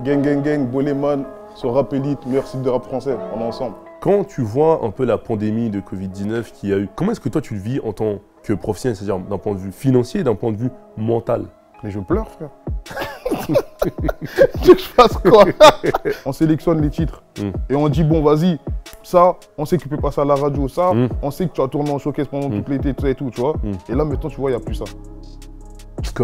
Gang, gang, gang, Boleman, sur Rap Elite, meilleur site de rap français, on est ensemble. Quand tu vois un peu la pandémie de Covid-19 qu'il y a eu, comment est-ce que toi tu le vis en tant que professionnel, c'est-à-dire d'un point de vue financier et d'un point de vue mental? Mais je pleure, frère. Tu veux que je fasse quoi? On sélectionne les titres et on dit bon, vas-y, ça, on sait que tu peux passer à la radio, ça, on sait que tu as tourné en showcase pendant tout l'été, tout ça et tout, tu vois. Et là, maintenant, tu vois, il n'y a plus ça.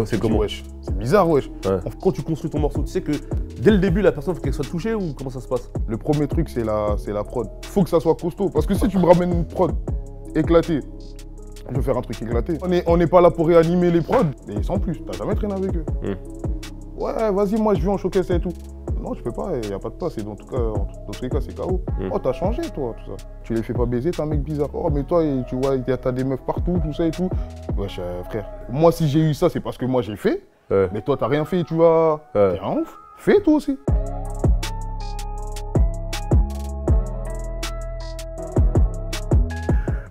C'est comment? Wesh. C'est bizarre, wesh. Ouais. Quand tu construis ton morceau, tu sais que dès le début, la personne, faut qu'elle soit touchée ou comment ça se passe? Le premier truc, c'est la prod. Faut que ça soit costaud. Parce que si tu me ramènes une prod éclatée, je vais faire un truc éclaté. On n'est pas là pour réanimer les prods. Et sans plus, t'as jamais traîné avec eux. Ouais, vas-y, moi je viens en showcase et tout. Non, je peux pas, il n'y a pas de place. Et dans tous les cas, c'est KO. Oh, t'as changé, toi, tout ça. Tu les fais pas baiser, t'es un mec bizarre. Oh, mais toi, tu vois, t'as des meufs partout, tout ça et tout. Wesh, frère. Moi, si j'ai eu ça, c'est parce que moi j'ai fait. Mais toi, t'as rien fait, tu vois. T'es un ouf. Fais toi aussi.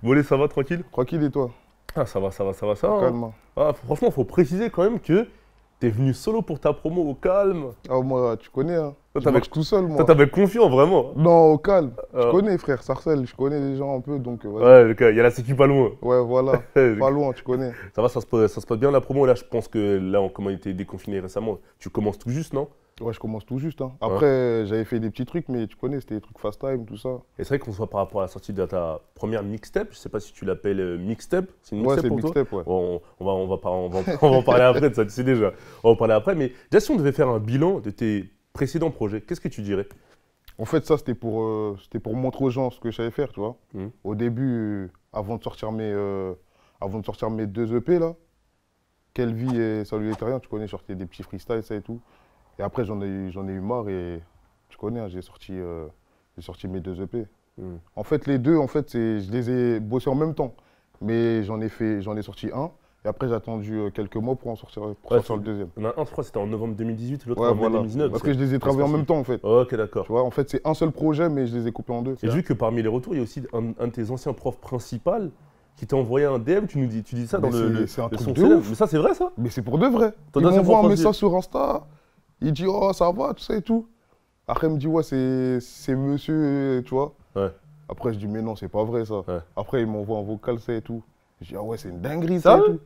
Volé, ça va, tranquille? Tranquille et toi? Ah, ça va. Calme. Ah, franchement, faut préciser quand même que t'es venu solo pour ta promo au calme. Ah, moi, tu connais, hein. Toi, Je marche tout seul, moi. Toi, t'avais confiant, vraiment. Non, au calme. Je connais, frère Sarcelle, je connais les gens un peu, donc... Ouais, il y a la sécu pas loin. Ouais, voilà. Pas loin, tu connais. Ça va, ça se passe bien la promo. Là, je pense que là, comme on a été déconfiné récemment, tu commences tout juste, non? Ouais, je commence tout juste. Hein. Après, j'avais fait des petits trucs, mais tu connais, c'était des trucs fast time, tout ça. Et c'est vrai qu'on se voit par rapport à la sortie de ta première mixtape. Je sais pas si tu l'appelles mixtape. C'est une mixtape pour toi? Mixtape, ouais. On va en parler après, ça tu sais déjà. On va en parler après. Mais déjà, si on devait faire un bilan de tes précédents projets, qu'est-ce que tu dirais? En fait, ça, c'était pour montrer aux gens ce que je savais faire, tu vois. Au début, avant de sortir mes 2 EP, là, Quelle vie et Salut les Terriens, tu connais, je sortais des petits freestyles, ça et tout. Et après, j'en ai eu marre et tu connais, hein, j'ai sorti mes 2 EP. En fait, les deux, je les ai bossés en même temps. Mais j'en ai sorti un. Et après, j'ai attendu quelques mois pour sortir le deuxième. Il y en a un, je crois, c'était en novembre 2018, l'autre Ouais, en mai 2019. Parce que je les ai travaillés en même temps, en fait. Ok, d'accord. Tu vois, en fait, c'est un seul projet, mais je les ai coupés en deux. Et j'ai vu que parmi les retours, il y a aussi un de tes anciens profs principaux qui t'a envoyé un DM, tu dis ça dans c'est un le truc son de célèbre. ouf. Mais ça, c'est vrai, ça? Mais c'est pour de vrai. Ton Il ancien m'envoie un prof message sur Insta, il dit « Oh, ça va, tout ça et tout ». Après, il me dit « Ouais, c'est monsieur, tu vois ». Ouais. Après, je dis « Mais non, c'est pas vrai, ça Ouais. ». Après, il m'envoie un vocal, ça et tout. Je dis « Ah ouais, c'est une dinguerie, ça et tout ».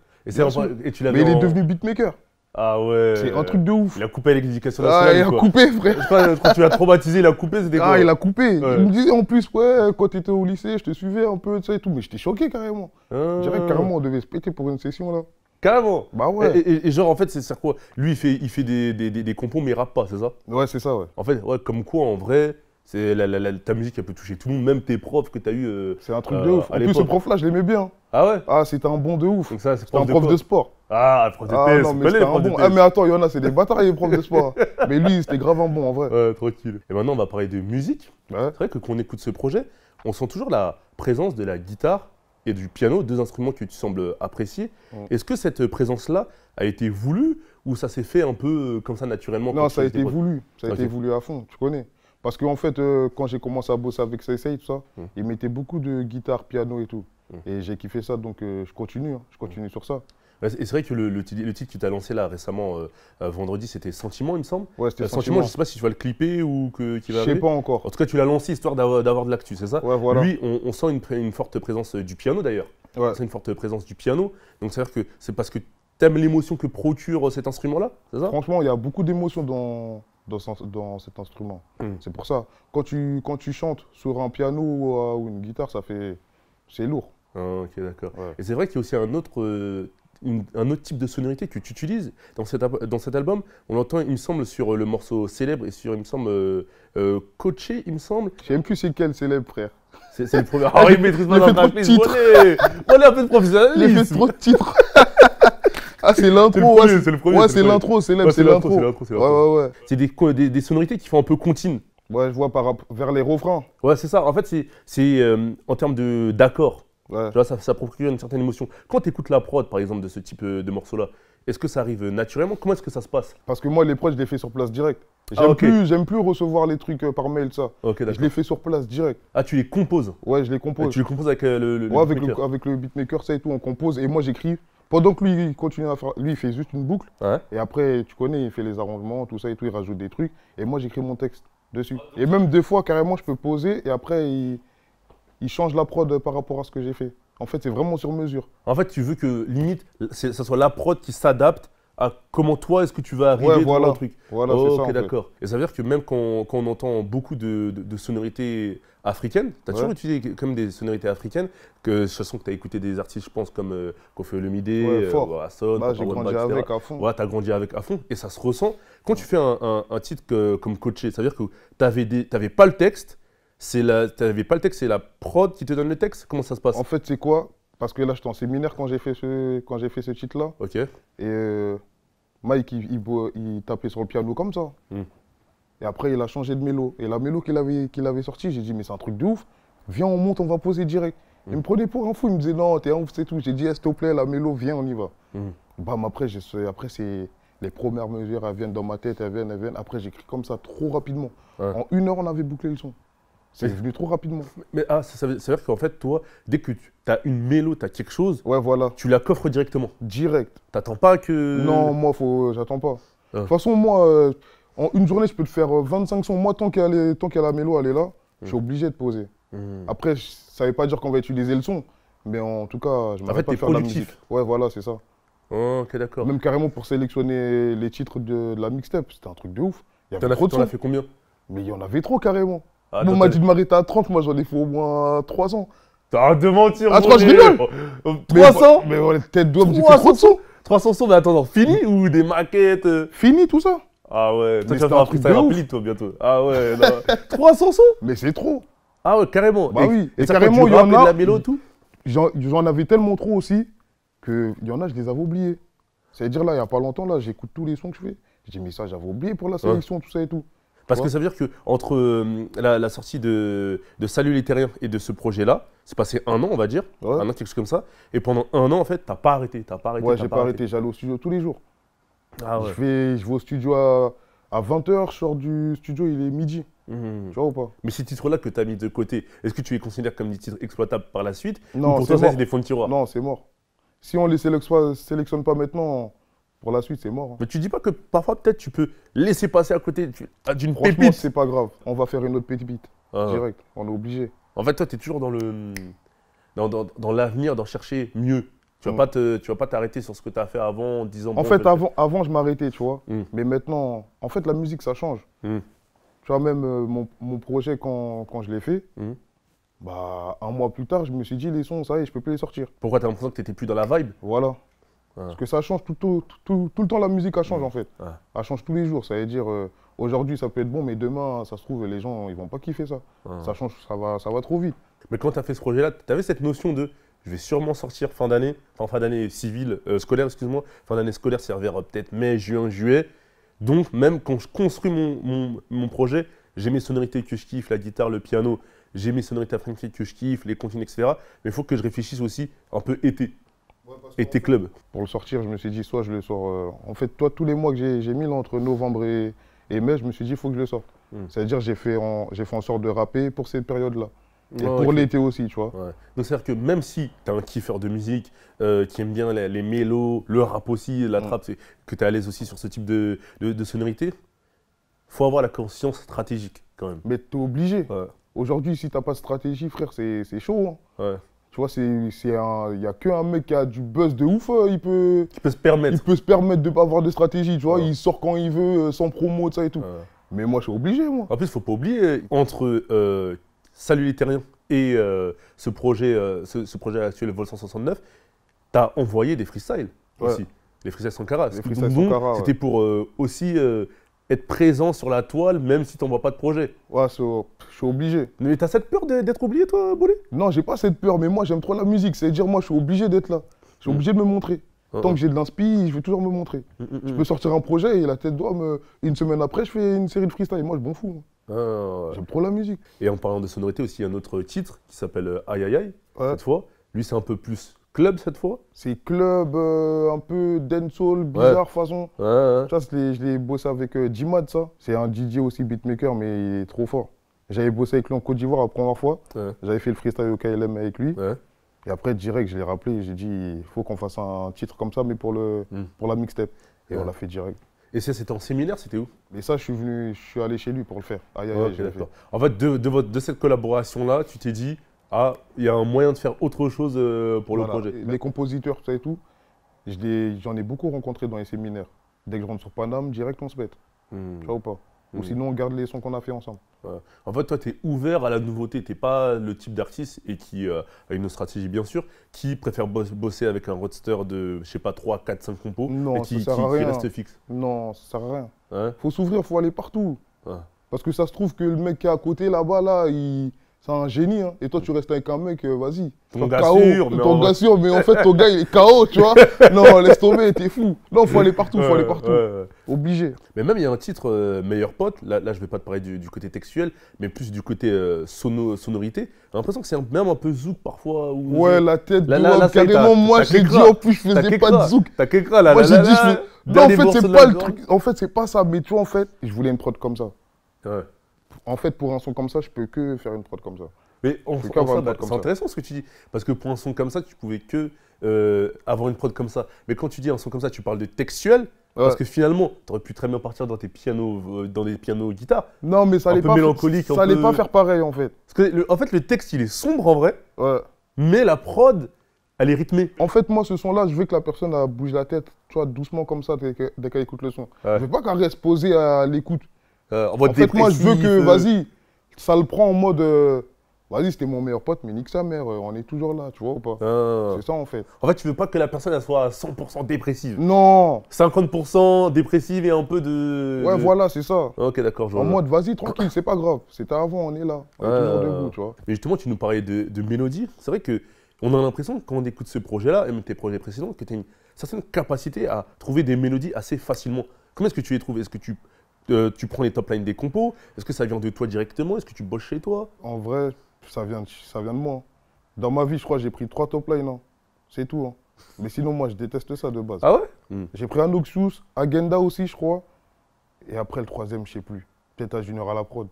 Et tu l'avais Mais il est devenu beatmaker. Ah ouais. C'est un truc de ouf. Il a coupé avec l'éducation Ah, nationale. il a coupé, frère. Quand tu l'as traumatisé, il a coupé, c'était quoi? Ah, il a coupé. Ouais. Il me disait en plus, ouais, quand tu étais au lycée, je te suivais un peu, ça et tout. Mais j'étais choqué carrément. Je dirais que carrément, on devait se péter pour une session là. Carrément. Bah ouais. Et genre, en fait, c'est quoi? Lui, il fait des compos, mais il rappe pas, c'est ça? Ouais, c'est ça, ouais. En fait, ouais, comme quoi, en vrai, ta musique, elle peut toucher tout le monde, même tes profs que tu as eu. C'est un truc de ouf. En plus, ce prof-là, je l'aimais bien. Ah ouais? Ah, c'était un bon de ouf. Donc ça, c'est C'était un prof de sport. Ah, prof de Ah TS, non, mais c'était un bon. Ah, mais attends, il y en a, c'est des bâtards, les profs de sport. Mais lui, c'était grave un bon, en vrai. Ouais, tranquille. Et maintenant, on va parler de musique. Ouais. C'est vrai que quand on écoute ce projet, on sent toujours la présence de la guitare et du piano, 2 instruments que tu sembles apprécier. Est-ce que cette présence-là a été voulue ou ça s'est fait un peu comme ça naturellement? Non, ça a été voulu. Ça a été voulu à fond, tu connais. Parce qu'en fait, quand j'ai commencé à bosser avec Sensei, tout ça, il mettait beaucoup de guitare, piano et tout. Et j'ai kiffé ça, donc je continue. Je continue sur ça. Et c'est vrai que le titre que tu as lancé là récemment, vendredi, c'était Sentiment, il me semble. Ouais, c'était Sentiment, je ne sais pas si tu vas le clipper ou qu'il va Je sais arriver. pas encore. En tout cas, tu l'as lancé histoire d'avoir de l'actu, c'est ça? Ouais, voilà. Lui, on sent une forte présence du piano d'ailleurs. Ouais. C'est une forte présence du piano. Donc, c'est-à-dire que c'est parce que tu aimes l'émotion que procure cet instrument-là, c'est ça? Franchement, il y a beaucoup d'émotions dans cet instrument. C'est pour ça. Quand tu chantes sur un piano ou une guitare, c'est lourd. Ah, ok, d'accord. Ouais. Et c'est vrai qu'il y a aussi un autre type de sonorité que tu utilises dans cet album. On l'entend, il me semble, sur le morceau Célèbre et sur, il me semble, Coaché, il me semble. Je sais même plus c'est quel célèbre, frère. C'est le premier. Ah, il maîtrise pas Il fait la trop de titres. Voilà un peu de professionnalisme. Il fait trop de titres. Ah, c'est l'intro. C'est le premier. Ouais, c'est l'intro, célèbre, c'est l'intro. Ouais. C'est des sonorités qui font un peu contines. Ouais, je vois vers les refrains. Ouais, c'est ça. En fait, c'est en termes d'accords. Ouais. Tu vois, ça procure une certaine émotion. Quand tu écoutes la prod, par exemple, de ce type de morceau-là, est-ce que ça arrive naturellement? Comment est-ce que ça se passe? Parce que moi, les prods, je les fais sur place direct. ok. J'aime plus recevoir les trucs par mail, ça. Ok, d'accord. Je les fais sur place direct. Ah, tu les composes? Ouais, je les compose. Et tu les composes avec le Ouais, beatmaker. avec le beatmaker, ça et tout, on compose. Et moi, j'écris Pendant que lui, il continue à faire. Lui, il fait juste une boucle. Ouais. Et après, tu connais, il fait les arrangements, tout ça et tout, il rajoute des trucs. Et moi, j'écris mon texte dessus. Et même des fois, carrément, je peux poser et après, il change la prod par rapport à ce que j'ai fait. En fait, c'est vraiment sur mesure. En fait, tu veux que limite, ça soit la prod qui s'adapte à comment toi, est-ce que tu vas arriver Ouais, dans voilà. le truc. Voilà, c'est ça. Ok, d'accord. Et ça veut dire que même quand on entend beaucoup de sonorités africaines, tu as toujours utilisé comme des sonorités africaines, que de toute façon que tu as écouté des artistes, je pense, comme Koffi Olomidé, Asson, Là, j'ai grandi avec à fond. Ouais, tu as grandi avec à fond et ça se ressent. Quand tu fais un titre comme Coaché, ça veut dire que tu n'avais pas le texte, c'est la prod qui te donne le texte. Comment ça se passe? En fait, c'est quoi? Parce que là, j'étais en séminaire quand j'ai fait ce titre-là. Ok. Et Mike, il tapait sur le piano comme ça. Et après, il a changé de mélo. Et la mélo qu'il avait sortie, j'ai dit, mais c'est un truc de ouf. Viens, on monte, on va poser direct. Il me prenait pour un fou. Il me disait, non, t'es un ouf, c'est tout. J'ai dit, s'il te plaît, la mélo, viens, on y va. Bam, après, c'est les premières mesures, elles viennent dans ma tête, elles viennent. Après, j'écris comme ça, trop rapidement. Ouais. En 1 heure, on avait bouclé le son. C'est venu trop rapidement. Mais ça veut dire qu'en fait, toi, dès que tu as une mélo, tu as quelque chose, Ouais, voilà. tu la coffres directement. Direct. T'attends pas que. Non, moi, j'attends pas. De toute façon, moi, en une journée, je peux te faire 25 sons. Moi, tant qu'il y a la mélo, elle est là, je suis obligé de poser. Après, ça ne veut pas dire qu'on va utiliser le son. Mais en tout cas, je m'arrête pas de faire de la musique. Ouais, voilà, c'est ça. Ok, d'accord. Même carrément pour sélectionner les titres de la mixtape, c'était un truc de ouf. Il y avait trop de T'en sons. as fait combien? Mais il y en avait trop, carrément. Ah, Bon, on m'a dit de m'arrêter à 30, moi j'en ai fait au moins 300. T'arrêtes de mentir. Ah, 3, je rigole. 300? Mais ouais, tête d'homme, j'ai fait trop de sons. 300 sons, mais attends, fini ou des maquettes? Fini tout ça. Ah ouais, toi Mais tu vas c'était faire un un truc freestyle de ouf. rapide toi bientôt. Ah ouais, non. 300 sons? Mais c'est trop. Ah ouais, carrément. Bah oui. Et Et ça carrément, prend du il y rap en et a- de la mélo, tout? J'en avais tellement trop aussi qu'il y en a, je les avais oubliés. C'est-à-dire là, il n'y a pas longtemps, là, j'écoute tous les sons que je fais. Je dis, mais ça, j'avais oublié pour la sélection, tout ça et tout. Parce que Ouais. ça veut dire qu'entre la sortie de Salut les Terriens et de ce projet-là, c'est passé 1 an, on va dire, Ouais. 1 an, quelque chose comme ça. Et pendant 1 an, en fait, t'as pas arrêté, Ouais, j'ai pas arrêté, j'allais au studio tous les jours. Ah ouais. Je vais au studio à 20h, je sors du studio, il est midi. Mhm. Tu vois ou pas? Mais ces titres-là que tu as mis de côté, est-ce que tu les considères comme des titres exploitables par la suite? Non, ou pour c'est toi, ça, mort. c'est des fonds de tiroir? Non, c'est mort. Si on les sélectionne pas maintenant, pour la suite, c'est mort. Hein. Mais tu dis pas que parfois, peut-être, tu peux laisser passer à côté d'une Franchement, pépite? c'est pas grave. On va faire une autre pépite. Ah. Direct. On est obligé. En fait, toi, tu es toujours dans l'avenir, d'en chercher mieux. Tu vas pas t'arrêter sur ce que tu as fait avant en disant. En bon, fait, je- avant, je m'arrêtais, tu vois. Mais maintenant, en fait, la musique, ça change. Mm. Tu vois, même mon projet, quand je l'ai fait, bah, 1 mois plus tard, je me suis dit, les sons, ça y est, je peux plus les sortir. Pourquoi tu as l'impression que tu n'étais plus dans la vibe? Voilà. Ah. Parce que ça change tout le temps, la musique, elle change, en fait. Ah. Elle change tous les jours. Ça veut dire, aujourd'hui, ça peut être bon, mais demain, ça se trouve, les gens, ils vont pas kiffer ça. Ah. Ça change, ça va trop vite. Mais quand tu as fait ce projet-là, tu avais cette notion de je vais sûrement sortir fin d'année civile, scolaire, excuse-moi. Fin d'année scolaire, ça vers peut-être mai, juin, juillet. Donc, même quand je construis mon projet, j'ai mes sonorités que je kiffe, la guitare, le piano, j'ai mes sonorités africaines que je kiffe, les comptines, etc. Mais il faut que je réfléchisse aussi un peu été. Été club. Pour le sortir, je me suis dit, soit je le sors. En fait, tous les mois que j'ai mis là, entre novembre et mai, je me suis dit, il faut que je le sorte. C'est-à-dire, j'ai fait en sorte de rapper pour cette période-là. Et Ouais, pour ok. l'été aussi, tu vois. Ouais. Donc c'est-à-dire que même si tu es un kiffeur de musique, qui aime bien les mélos, le rap aussi, la trap, que tu es à l'aise aussi sur ce type de sonorité, faut avoir la conscience stratégique quand même. Mais t'es obligé. Ouais. Aujourd'hui, si t'as pas de stratégie, frère, c'est chaud. Hein. Ouais. Tu vois, il n'y a qu'un mec qui a du buzz de ouf, il peut Qui peut se permettre. se permettre de pas avoir de stratégie, tu vois. Ouais. Il sort quand il veut, sans promo, ça et tout. Ouais. Mais moi, je suis obligé, moi. En plus, faut pas oublier, entre Salut les Terriens et ce projet actuel, Vol 169, tu as envoyé des freestyles aussi. Les freestyles Sankara. Les freestyles Donc, Sankara, ouais. c'était pour aussi être présent sur la toile, même si tu n'envoies pas de projet. Ouais, je suis obligé. Mais tu as cette peur d'être oublié, toi, Bolé? Non, j'ai pas cette peur, mais moi, j'aime trop la musique. C'est-à-dire, moi, je suis obligé d'être là. Je suis obligé de me montrer. Tant que j'ai de l'inspi, je vais toujours me montrer. Je peux sortir un projet et la tête d'homme, une semaine après, je fais une série de freestyle. Moi, je m'en fous. Ouais. J'aime trop la musique. Et en parlant de sonorité aussi, il y a un autre titre qui s'appelle Aïe Aïe Aïe, Ouais. cette fois. Lui, c'est un peu plus club cette fois. C'est club, un peu dancehall, bizarre façon. Ouais. Ça, je l'ai bossé avec Jimad, ça. C'est un DJ aussi, beatmaker, mais il est trop fort. J'avais bossé avec lui en Côte d'Ivoire la première fois. Ouais. J'avais fait le freestyle au KLM avec lui. Ouais. Et après, direct, je l'ai rappelé, j'ai dit, il faut qu'on fasse un titre comme ça, mais pour la mixtape. Et on l'a fait direct. Et ça, c'était en séminaire, c'était où? Et ça, je suis allé chez lui pour le faire. Aïe, aïe, Ok, d'accord. En fait, de cette collaboration-là, tu t'es dit, ah, il y a un moyen de faire autre chose pour le projet. Les compositeurs, tout ça et tout, j'en ai beaucoup rencontrés dans les séminaires. Dès que je rentre sur Paname, direct, on se pète. Tu vois ou pas? Ou sinon, on garde les sons qu'on a fait ensemble. Ouais. En fait, toi, tu es ouvert à la nouveauté. Tu n'es pas le type d'artiste et qui a une stratégie, bien sûr, qui préfère bosser avec un roadster de, je sais pas, 3, 4, 5 compos non, et qui reste fixe. Non, ça sert à rien. Hein? Faut s'ouvrir, faut aller partout. Ouais. Parce que ça se trouve que le mec qui est à côté, là-bas, là, c'est un génie. Hein. Et toi, tu restes avec un mec, vas-y. Ton gars sûr, mais en fait, ton gars, il est KO, tu vois. Non, laisse tomber, t'es fou. Non, faut aller partout, faut aller partout. Obligé. Mais même, il y a un titre, Meilleur pote. Là, je vais pas te parler du côté textuel, mais plus du côté sonorité. J'ai l'impression que c'est même un peu zouk parfois. Ouais, la tête de carrément, moi, j'ai dit, en plus, je faisais pas de zouk. T'as qu'écra, là. Moi, j'ai dit, non, en fait, c'est pas le truc. En fait, c'est pas ça. Mais tu vois, en fait, je voulais une prod comme ça. Ouais. En fait, pour un son comme ça, je peux que faire une prod comme ça. Mais c'est intéressant ce que tu dis. Parce que pour un son comme ça, tu pouvais que avoir une prod comme ça. Mais quand tu dis un son comme ça, tu parles de textuel. Parce que finalement, tu aurais pu très bien partir dans tes pianos, dans des pianos guitare. Non, mais ça allait pas, mélancolique, ça allait pas faire pareil en fait. Parce que en fait, le texte, il est sombre en vrai. Ouais. Mais la prod, elle est rythmée. En fait, moi, ce son-là, je veux que la personne bouge la tête, tu vois, doucement comme ça, dès qu'elle écoute le son. Je veux pas qu'elle reste posée à l'écoute. En fait, moi, je veux que, vas-y, ça le prend en mode, vas-y, c'était mon meilleur pote, mais nique sa mère, on est toujours là, tu vois ou pas? C'est ça, en fait. En fait, tu veux pas que la personne, elle soit à 100% dépressive. Non. 50% dépressive et un peu de... Ouais, voilà, c'est ça. Ok, d'accord, je vois. En mode, vas-y, tranquille, c'est pas grave. C'était avant, on est là. On est toujours debout, tu vois. Mais justement, tu nous parlais de mélodie. C'est vrai que on a l'impression, quand on écoute ce projet-là, et même tes projets précédents, que tu as une certaine capacité à trouver des mélodies assez facilement. Comment est-ce que tu les trouves? Est-ce que tu prends les top lines des compos? Est-ce que ça vient de toi directement? Est-ce que tu bosses chez toi? En vrai, ça vient de moi. Dans ma vie, je crois que j'ai pris 3 top lines. Hein. C'est tout. Hein. Mais sinon, moi, je déteste ça de base. Ah ouais? J'ai pris un Noxious, Agenda aussi, je crois. Et après, le troisième, je sais plus. Peut-être à Junior à la prod.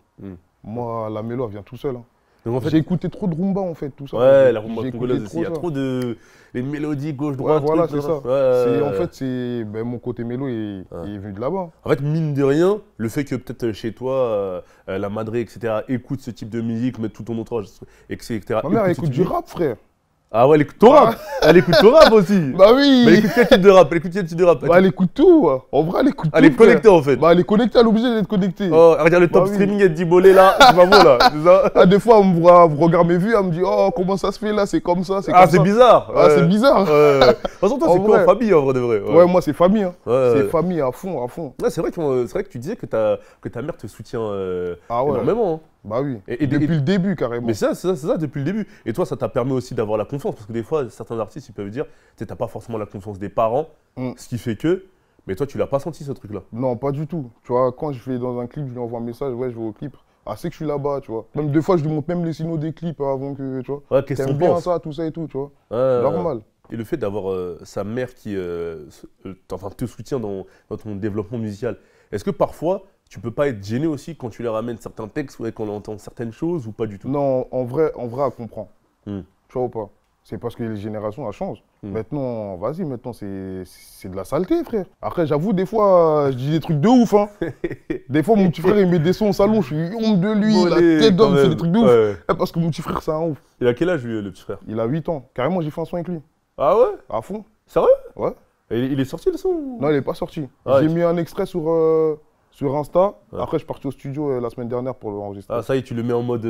Moi, la mélo, elle vient tout seul. Hein. En fait, j'ai écouté trop de rumba en fait, tout ça. Ouais, la rumba congolaise aussi. Il y a trop de les mélodies gauche-droite. Ouais, voilà, c'est ça. En fait, mon côté mélo est venu de là-bas. En fait, mine de rien, le fait que peut-être chez toi, la Madré, etc., écoute ce type de musique, mettre tout ton entourage, etc. Ma mère écoute du rap, frère. Ah ouais, elle écoute ton rap. Elle écoute ton rap aussi. Bah oui. Mais elle écoute quel type de rap? Elle écoute quel type de rap? Bah elle écoute tout. En vrai, elle écoute tout. Elle est connectée en fait. Bah elle est connectée, elle est obligée d'être connectée. Oh, regarde le top streaming, elle dit bolé là, c'est pas beau là, c'est ça? Ah, des fois, elle me regarde mes vues, elle me dit oh comment ça se fait là, c'est comme ça, c'est comme ça. Ah c'est bizarre. Ah c'est bizarre. De toute façon, toi c'est quoi en famille en vrai de vrai? Ouais, moi c'est famille. Hein. C'est famille à fond, à fond. Ouais, c'est vrai que tu disais que ta mère te soutient énormément. Hein. Bah oui, depuis le début carrément. Mais c'est ça, depuis le début. Et toi, ça t'a permis aussi d'avoir la confiance, parce que des fois, certains artistes, ils peuvent dire, tu n'as pas forcément la confiance des parents, ce qui fait que, mais toi, tu l'as pas senti ce truc-là. Non, pas du tout. Tu vois, quand je vais dans un clip, je lui envoie un message, ouais, je vais au clip. Ah, c'est que je suis là-bas, tu vois. Même des fois, je lui montre même les signaux des clips avant que, tu vois. Ouais, qu'est-ce qu'on bien pense ça, tout ça et tout, tu vois. Normal. Et le fait d'avoir sa mère qui te soutient dans ton développement musical, est-ce que parfois, tu peux pas être gêné aussi quand tu leur ramènes certains textes ou quand on entend certaines choses ou pas du tout? Non, en vrai, elle comprend. Tu vois ou pas? C'est parce que les générations, elles changent. Maintenant, vas-y, maintenant, c'est de la saleté, frère. Après, j'avoue, des fois, je dis des trucs de ouf. Hein. Des fois, mon petit frère, il met des sons au salon, je suis honte de lui, la tête d'homme, c'est des trucs de ouf. Parce que mon petit frère, c'est un ouf. Il a quel âge, lui, le petit frère? Il a 8 ans. Carrément, j'ai fait un son avec lui. Ah ouais? À fond. Sérieux? Ouais. Et il est sorti, le son? Non, il n'est pas sorti. J'ai mis un extrait sur Insta. Après, je suis parti au studio la semaine dernière pour l'enregistrer. Ah, ça y est, tu le mets en mode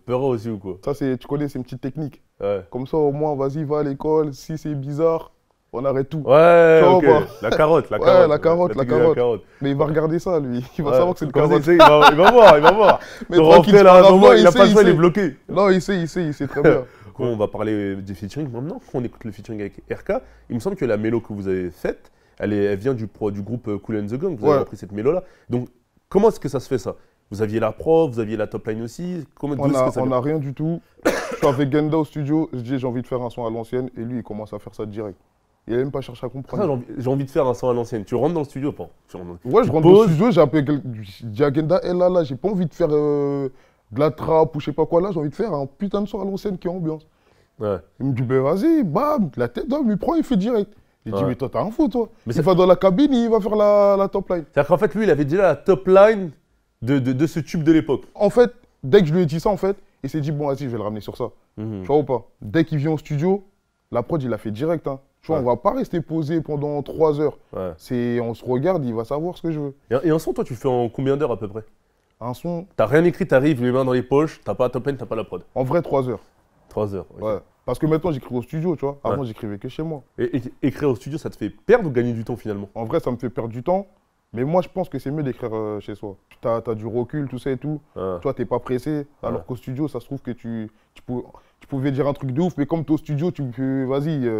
peureux aussi ou quoi? Ça, tu connais, c'est une petite technique. Ouais. Comme ça, au moins, vas-y, va à l'école. Si c'est bizarre, on arrête tout. Ouais, ok. La carotte, la carotte. Ouais, la carotte. Mais il va regarder ça, lui. Il va savoir que c'est une carotte. Il va voir. Mais tranquille, il a pas le choix, il est bloqué. Non, il sait très bien. On va parler du featuring maintenant. Quand on écoute le featuring avec RK, il me semble que la mélo que vous avez faite, elle vient du groupe Kool and the Gang. Vous avez repris cette mélo-là. Donc, comment est-ce que ça se fait, ça? Vous aviez la prod, vous aviez la top line aussi? On n'a rien du tout. Je suis avec Genda au studio, je dis j'ai envie de faire un son à l'ancienne et lui il commence à faire ça direct. Il n'a même pas cherché à comprendre. J'ai envie de faire un son à l'ancienne. Tu rentres dans le studio ou pas? Ouais, je rentre dans le studio, j'ai appelé Genda, là, j'ai pas envie de faire de la trap ou je sais pas quoi là, j'ai envie de faire un putain de son à l'ancienne qui est ambiance. Ouais. Il me dit, ben vas-y, bam, la tête d'homme, il prend, il fait direct. Il dit, Ouais. mais toi, t'as un fou, toi. Mais Il va dans la cabine, il va faire la top line. C'est-à-dire qu'en fait, lui, il avait déjà la top line de ce tube de l'époque. En fait, dès que je lui ai dit ça, en fait, il s'est dit, bon, vas-y, je vais le ramener sur ça. Mhm. Tu vois ou pas? Dès qu'il vient au studio, la prod, il a fait direct. Hein. Tu vois, Ouais. on va pas rester posé pendant 3 heures. Ouais. On se regarde, il va savoir ce que je veux. Et un son, toi, tu fais en combien d'heures à peu près? Un son, T'as rien écrit, t'arrives, les mains dans les poches, t'as pas la top line, t'as pas la prod. en vrai, 3 heures. 3 heures. Ok. Ouais. Parce que maintenant, j'écris au studio, tu vois. Avant, Ouais. j'écrivais que chez moi. Et écrire au studio, ça te fait perdre ou gagner du temps finalement? En vrai, ça me fait perdre du temps. Mais moi, je pense que c'est mieux d'écrire chez soi. T'as du recul, tout ça et tout. Ah. Tu vois, t'es pas pressé. Alors qu'au studio, ça se trouve que tu pouvais dire un truc de ouf. Mais comme t'es au studio, tu peux. Vas-y,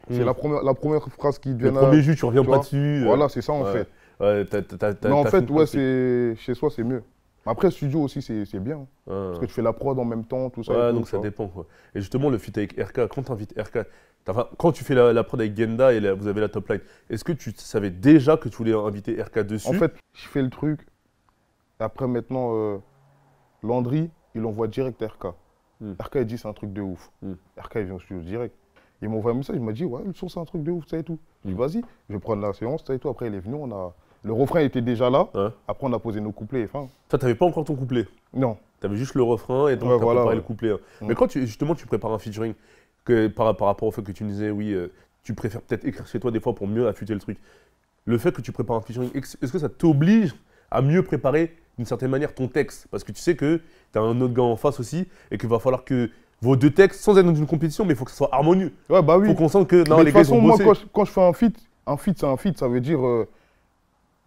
c'est la première phrase qui Le vient premier jus, tu reviens tu pas vois. dessus. Voilà, c'est ça en Ouais. fait. Ouais, Mais en t'as fait, fini ouais, le truc. chez soi, c'est mieux. Après, studio aussi, c'est bien. Ah. Parce que tu fais la prod en même temps, tout ça. et Ouais, tout, donc tu ça vois. dépend quoi. Et justement, le feat avec RK, quand t'invites RK, quand tu fais la prod avec Genda et vous avez la top line, est-ce que tu savais déjà que tu voulais inviter RK dessus? En fait, je fais le truc. Et après, maintenant, Landry, il envoie direct à RK. RK, il dit c'est un truc de ouf. RK, il vient au studio direct. Il m'a envoyé un message, il m'a dit, ouais, le son, c'est un truc de ouf, ça et tout. Je dis, vas-y, je vais prendre la séance, ça et tout. Après, il est venu, le refrain était déjà là. Ouais. Après, on a posé nos couplets et fin. Toi, t'avais pas encore ton couplet. Non. T'avais juste le refrain et donc Ouais, t'as voilà, préparé ouais. le couplet. Hein. Mais quand justement tu prépares un featuring, par rapport au fait que tu me disais, oui, tu préfères peut-être écrire chez toi des fois pour mieux affûter le truc. Le fait que tu prépares un featuring, est-ce que ça t'oblige à mieux préparer d'une certaine manière ton texte? Parce que tu sais que tu as un autre gars en face aussi et qu'il va falloir que vos deux textes, sans être dans une compétition, mais il faut que ça soit harmonieux. Ouais, bah oui. Il faut qu'on sente que non, Mais les de gars toute ils ont façon, moi, bossé. quand je fais un feat, c'est un feat. Ça veut dire.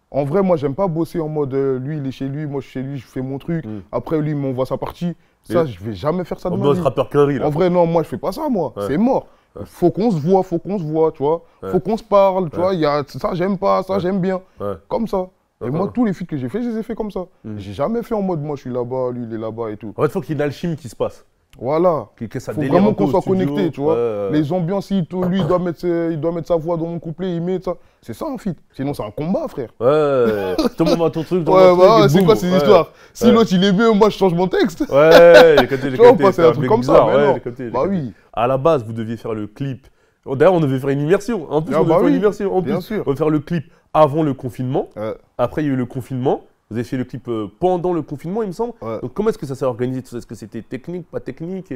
En vrai, moi, j'aime pas bosser en mode lui, il est chez lui, moi, je suis chez lui, je fais mon truc. Après, lui, il m'envoie sa partie. Ça, je vais jamais faire ça de On ma doit vie. être rappeur qu'un riz, là. En vrai, non, moi, je fais pas ça, moi. Ouais. C'est mort. Faut qu'on se voit, tu vois. Ouais. Faut qu'on se parle, tu vois. Ça, j'aime pas, ça, j'aime bien. Ouais. Comme ça. Et Ouais. moi, tous les feats que j'ai fait, je les ai fait comme ça. J'ai jamais fait en mode moi, je suis là-bas, lui, il est là-bas et tout. En fait, il faut qu'il y ait une alchimie qui se passe. Voilà. Que ça Faut délire vraiment un peu qu'on au soit studio. connecté, tu vois. Ouais. Les ambiances, lui, il doit mettre sa voix dans mon couplet, il met ça. C'est ça un feat. Sinon, c'est un combat, frère. Ouais, tout le monde va ton truc, ton Ouais, truc, bah, et c'est boum. quoi ces Ouais. histoires? Si Ouais. l'autre, il est mieux, moi, je change mon texte. Ouais, j'ai capté, Tu vois, on passe à un truc mec comme ça, bizarre, mais ouais, non. j'ai capté, j'ai Bah capté. oui. À la base, vous deviez faire le clip. D'ailleurs, on devait faire une immersion. En plus, Ah on devait bah faire une oui, immersion. En bien plus, sûr. on devait faire le clip avant le confinement. Ouais. Après, il y a eu le confinement. Vous avez fait le clip pendant le confinement, il me semble. Ouais. Donc, comment est-ce que ça s'est organisé tout ça? Est-ce que c'était technique, pas technique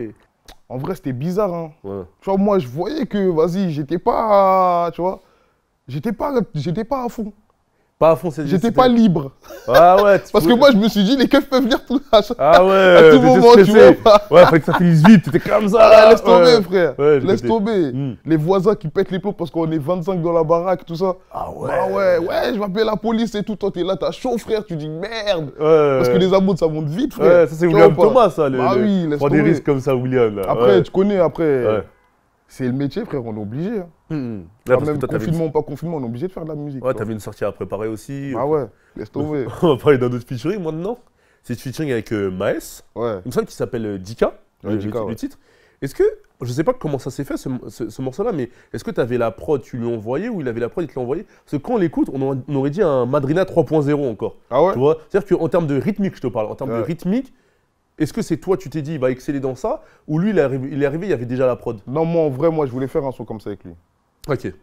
En vrai, c'était bizarre, hein. Ouais. Tu vois, moi, je voyais que, vas-y, j'étais pas, tu vois, j'étais pas à fond. Pas à fond, c'est J'étais pas libre. Ah ouais, Parce que moi, je me suis dit, les keufs peuvent venir tout Ah ouais, à tout t'étais moment, tu stressé. vois. Ouais, fallait que ça finisse vite, t'étais comme ça. Ah, là. laisse tomber, Ouais. frère. Ouais, j'ai Laisse capté. tomber. Hmm. Les voisins qui pètent les plombs parce qu'on est 25 dans la baraque, tout ça. Ah ouais. Bah ouais, je vais appeler la police et tout. Toi, t'es là, t'as chaud, frère. Tu dis merde. Ouais. Parce que les amours, ça monte vite, frère. Ouais, ça c'est Tu William vois ou pas? Thomas, ça. Bah oui, laisse prends des tomber. risques comme ça, William. Là. Après, Ouais. tu connais, Ouais. c'est le métier, frère. On est obligé. Hein. Ouais, Enfin, parce que même toi, t'avais confinement ou pas confinement, on est obligé de faire de la musique. Ouais, tu vois. t'avais une sortie à préparer aussi. Ah ouais, laisse tomber. On va parler d'un autre featuring maintenant. C'est le featuring avec Maes. Ouais. Il me semble qu'il s'appelle Dika, Ouais, Dika, le ouais. titre. Est-ce que, je sais pas comment ça s'est fait ce morceau-là, mais est-ce que tu avais la prod, tu lui as envoyé, ou il avait la prod, il te l'a envoyé? Parce que quand on l'écoute, on aurait dit un Madrina 3.0 encore. Ah ouais? Tu vois? C'est-à-dire qu'en termes de rythmique, je te parle, en termes de Ouais. rythmique, est-ce que c'est toi, tu t'es dit, il va exceller dans ça, ou lui, il est arrivé, il y avait déjà la prod? Non, moi, en vrai, moi, je voulais faire un son comme ça avec lui. Ok.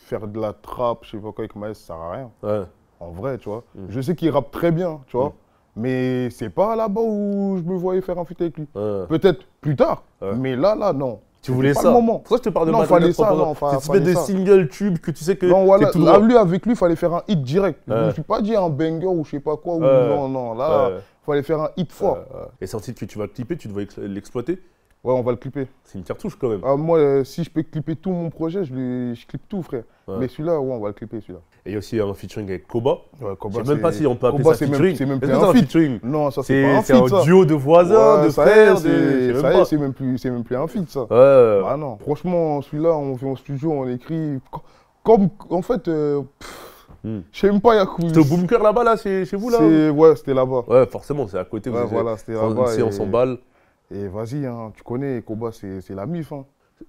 Faire de la trappe, je sais pas quoi, avec Maes, ça sert à rien. Ouais. En vrai, tu vois. Je sais qu'il rappe très bien, tu vois. Mais c'est pas là-bas où je me voyais faire un feat avec lui. Ouais. Peut-être plus tard, Ouais. mais là, non. Tu voulais pas ça? le moment. C'est pour ça que je te parle de Non, Madrina fallait ça, 3.0. non, Cette espèce fallait de ça. single tube que tu sais que Non, voilà, c'est tout droit. là, lui, avec lui, il fallait faire un hit direct. Je Ouais. me suis pas dit un banger ou je sais pas quoi. Ou Ouais. non, là, Ouais. fallait faire un hit fort. Et c'est un titre que tu vas clipper, tu dois l'exploiter. Ouais, on va le clipper. C'est une cartouche quand même. Ah, moi, si je peux clipper tout mon projet, je clippe tout, frère. Ouais. Mais celui-là, ouais, on va le clipper, celui-là. Et il y a aussi un featuring avec Koba. Ouais, Je sais même pas si on peut appeler Koba, ça featuring. C'est même Est-ce plus que c'est un un feat. featuring? Non, ça, c'est pas un C'est feat, ça. un duo de voisins, Ouais, de ça y est, frères, de. ça y est, c'est même plus un feat, ça. Ouais. Ah non. Franchement, celui-là, on vient au studio, on écrit. Comme, en fait, je sais même pas, il y a quoi. C'était au Bunker là-bas, là, chez vous, là? Ouais, c'était là-bas. Ouais, forcément, c'est à côté. Ouais, voilà, c'était là-bas. C'est on s'emballe. Et vas-y, hein, tu connais, Koba, c'est la mif. Hein.